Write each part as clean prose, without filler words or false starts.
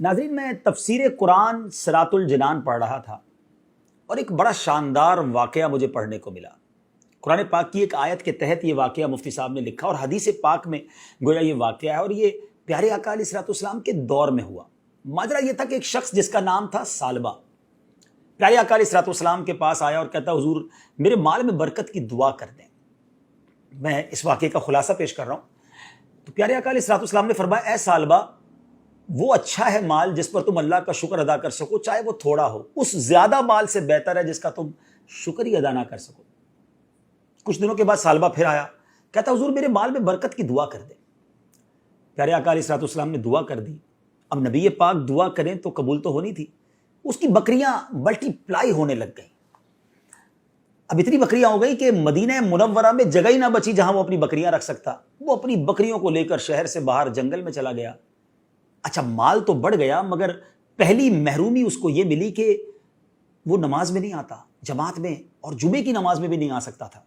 ناظرین، میں تفسیر قرآن صراط الجنان پڑھ رہا تھا اور ایک بڑا شاندار واقعہ مجھے پڑھنے کو ملا۔ قرآن پاک کی ایک آیت کے تحت یہ واقعہ مفتی صاحب نے لکھا اور حدیث پاک میں گویا یہ واقعہ ہے، اور یہ پیارے آقا علیہ الصلوۃ والسلام کے دور میں ہوا۔ ماجرا یہ تھا کہ ایک شخص جس کا نام تھا ثعلبہ پیارے آقا علیہ الصلوۃ والسلام کے پاس آیا اور کہتا، حضور میرے مال میں برکت کی دعا کر دیں۔ میں اس واقعے کا خلاصہ پیش کر رہا ہوں۔ تو پیارے آقا علیہ الصلوۃ والسلام نے فرمایا، اے ثعلبہ، وہ اچھا ہے مال جس پر تم اللہ کا شکر ادا کر سکو، چاہے وہ تھوڑا ہو، اس زیادہ مال سے بہتر ہے جس کا تم شکر ہی ادا نہ کر سکو۔ کچھ دنوں کے بعد ثعلبہ پھر آیا، کہتا، حضور میرے مال میں برکت کی دعا کر دیں۔ پیارے آقا علیہ الصلوۃ والسلام نے دعا کر دی۔ اب نبی پاک دعا کریں تو قبول تو ہونی تھی۔ اس کی بکریاں ملٹی پلائی ہونے لگ گئیں۔ اب اتنی بکریاں ہو گئی کہ مدینہ منورہ میں جگہ ہی نہ بچی جہاں وہ اپنی بکریاں رکھ سکتا۔ وہ اپنی بکریوں کو لے کر شہر سے باہر جنگل میں چلا گیا۔ اچھا، مال تو بڑھ گیا، مگر پہلی محرومی اس کو یہ ملی کہ وہ نماز میں نہیں آتا، جماعت میں اور جمعے کی نماز میں بھی نہیں آ سکتا تھا۔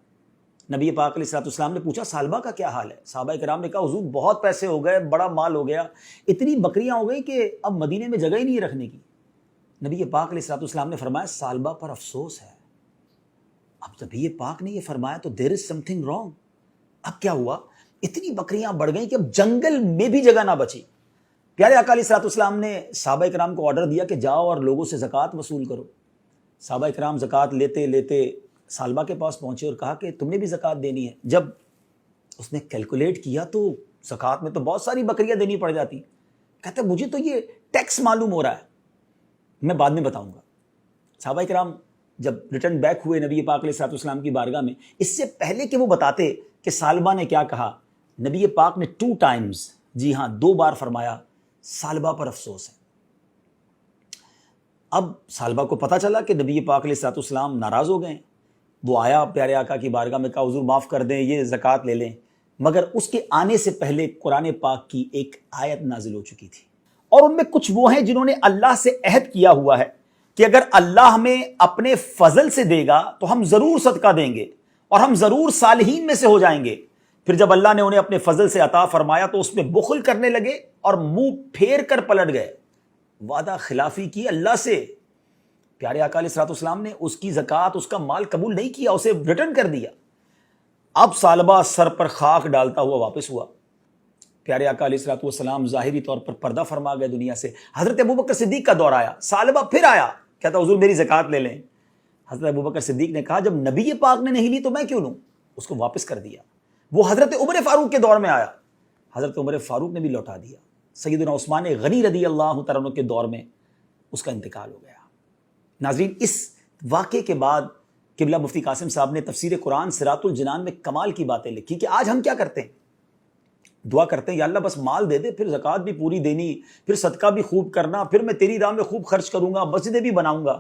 نبی پاک علیہ الصلوۃ والسلام نے پوچھا، ثعلبہ کا کیا حال ہے؟ صحابہ کرام نے کہا، حضور بہت پیسے ہو گئے، بڑا مال ہو گیا، اتنی بکریاں ہو گئی کہ اب مدینے میں جگہ ہی نہیں رکھنے کی۔ نبی پاک علیہ الصلوۃ والسلام نے فرمایا، ثعلبہ پر افسوس ہے۔ اب نبی پاک نے یہ فرمایا تو دیر از سم تھنگ رانگ۔ اب کیا ہوا؟ اتنی بکریاں بڑھ گئیں کہ اب جنگل میں بھی جگہ نہ بچی۔ پیارے آقا علیہ الصلوۃ والسلام نے صحابہ کرام کو آرڈر دیا کہ جاؤ اور لوگوں سے زکوٰۃ وصول کرو۔ صحابہ کرام زکوٰۃ لیتے لیتے ثعلبہ کے پاس پہنچے اور کہا کہ تم نے بھی زکوٰۃ دینی ہے۔ جب اس نے کیلکولیٹ کیا تو زکوٰۃ میں تو بہت ساری بکریاں دینی پڑ جاتی۔ کہتے مجھے تو یہ ٹیکس معلوم ہو رہا ہے، میں بعد میں بتاؤں گا۔ صحابہ کرام جب ریٹرن بیک ہوئے نبی پاک علیہ الصلوۃ والسلام کی بارگاہ میں، اس سے پہلے کہ وہ بتاتے کہ ثعلبہ نے کیا کہا، نبی پاک نے 2 ٹائمز، جی ہاں 2 بار فرمایا، ثعلبہ پر افسوس ہے۔ اب ثعلبہ کو پتہ چلا کہ نبی پاک علیہ الصلوۃ والسلام ناراض ہو گئے۔ وہ آیا پیارے آقا کی بارگاہ میں، کہا، حضور معاف کر دیں، یہ زکوٰۃ لے لیں۔ مگر اس کے آنے سے پہلے قرآن پاک کی ایک آیت نازل ہو چکی تھی، اور ان میں کچھ وہ ہیں جنہوں نے اللہ سے عہد کیا ہوا ہے کہ اگر اللہ ہمیں اپنے فضل سے دے گا تو ہم ضرور صدقہ دیں گے اور ہم ضرور صالحین میں سے ہو جائیں گے۔ پھر جب اللہ نے انہیں اپنے فضل سے عطا فرمایا تو اس میں بخل کرنے لگے اور منہ پھیر کر پلٹ گئے، وعدہ خلافی کی اللہ سے۔ پیارے آقا علیہ الصلوۃ والسلام نے اس کی زکوٰۃ، اس کا مال قبول نہیں کیا، اسے ریٹرن کر دیا۔ اب ثعلبہ سر پر خاک ڈالتا ہوا واپس ہوا۔ پیارے آقا علیہ الصلوۃ والسلام ظاہری طور پر پردہ فرما گئے دنیا سے۔ حضرت ابوبکر صدیق کا دور آیا، ثعلبہ پھر آیا، کہتا، حضور میری زکوٰۃ لے لیں۔ حضرت ابوبکر صدیق نے کہا، جب نبی پاک نے نہیں لی تو میں کیوں لوں؟ اس کو واپس کر دیا۔ وہ حضرت عمر فاروق کے دور میں آیا، حضرت عمر فاروق نے بھی لوٹا دیا۔ سیدنا عثمان غنی رضی اللہ تعالیٰ عنہ کے دور میں اس کا انتقال ہو گیا۔ ناظرین، اس واقعے کے بعد قبلہ مفتی قاسم صاحب نے تفسیر قرآن صراط الجنان میں کمال کی باتیں لکھی کہ آج ہم کیا کرتے ہیں؟ دعا کرتے ہیں، یا اللہ بس مال دے دے، پھر زکوٰۃ بھی پوری دینی، پھر صدقہ بھی خوب کرنا، پھر میں تیری راہ میں خوب خرچ کروں گا، مسجدیں بھی بناؤں گا۔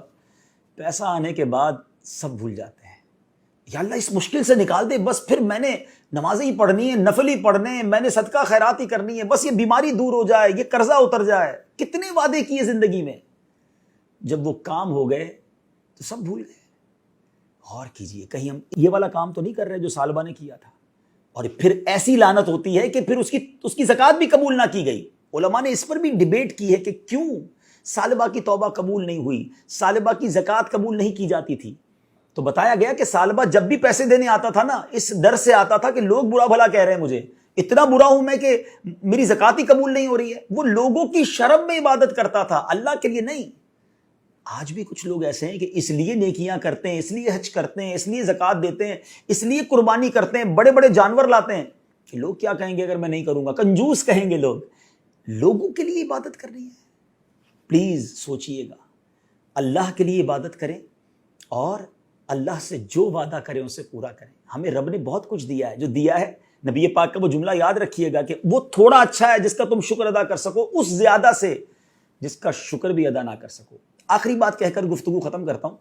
پیسہ آنے کے بعد سب بھول جاتے ہیں۔ یا اللہ اس مشکل سے نکال دے، بس پھر میں نے نمازیں ہی پڑھنی ہے، نفل ہی پڑھنے ہیں، میں نے صدقہ خیرات ہی کرنی ہے، بس یہ بیماری دور ہو جائے، یہ قرضہ اتر جائے۔ کتنے وعدے کیے زندگی میں، جب وہ کام ہو گئے تو سب بھول گئے۔ غور کیجئے، کہیں ہم یہ والا کام تو نہیں کر رہے جو ثعلبہ نے کیا تھا؟ اور پھر ایسی لعنت ہوتی ہے کہ پھر اس کی زکوٰۃ بھی قبول نہ کی گئی۔ علماء نے اس پر بھی ڈیبیٹ کی ہے کہ کیوں ثعلبہ کی توبہ قبول نہیں ہوئی، ثعلبہ کی زکوٰۃ قبول نہیں کی جاتی تھی۔ تو بتایا گیا کہ ثعلبہ جب بھی پیسے دینے آتا تھا نا، اس ڈر سے آتا تھا کہ لوگ برا بھلا کہہ رہے ہیں مجھے، اتنا برا ہوں میں کہ میری زکوٰۃ ہی قبول نہیں ہو رہی ہے۔ وہ لوگوں کی شرم میں عبادت کرتا تھا، اللہ کے لیے نہیں۔ آج بھی کچھ لوگ ایسے ہیں کہ اس لیے نیکیاں کرتے ہیں، اس لیے حج کرتے ہیں، اس لیے زکوٰۃ دیتے ہیں، اس لیے قربانی کرتے ہیں، بڑے بڑے جانور لاتے ہیں کہ لوگ کیا کہیں گے اگر میں نہیں کروں گا، کنجوس کہیں گے لوگ۔ لوگوں کے لیے عبادت کرنی ہے؟ پلیز سوچئے گا، اللہ کے لیے عبادت کریں اور اللہ سے جو وعدہ کریں اسے پورا کریں۔ ہمیں رب نے بہت کچھ دیا ہے، جو دیا ہے نبی پاک کا وہ جملہ یاد رکھیے گا کہ وہ تھوڑا اچھا ہے جس کا تم شکر ادا کر سکو، اس زیادہ سے جس کا شکر بھی ادا نہ کر سکو۔ آخری بات کہہ کر گفتگو ختم کرتا ہوں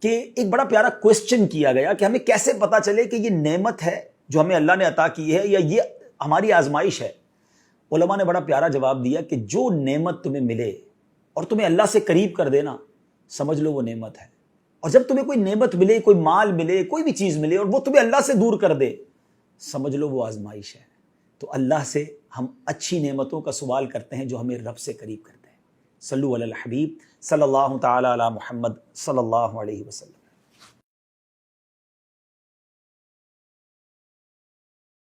کہ ایک بڑا پیارا کوسچن کیا گیا کہ ہمیں کیسے پتا چلے کہ یہ نعمت ہے جو ہمیں اللہ نے عطا کی ہے یا یہ ہماری آزمائش ہے؟ علماء نے بڑا پیارا جواب دیا کہ جو نعمت تمہیں ملے اور تمہیں اللہ سے قریب کر دینا، سمجھ لو وہ نعمت ہے۔ اور جب تمہیں کوئی نعمت ملے، کوئی مال ملے، کوئی بھی چیز ملے اور وہ تمہیں اللہ سے دور کر دے، سمجھ لو وہ آزمائش ہے۔ تو اللہ سے ہم اچھی نعمتوں کا سوال کرتے ہیں جو ہمیں رب سے قریب کرتے ہیں۔ صلو علی الحبیب صلی اللہ تعالی علی محمد صلی اللہ علیہ وسلم۔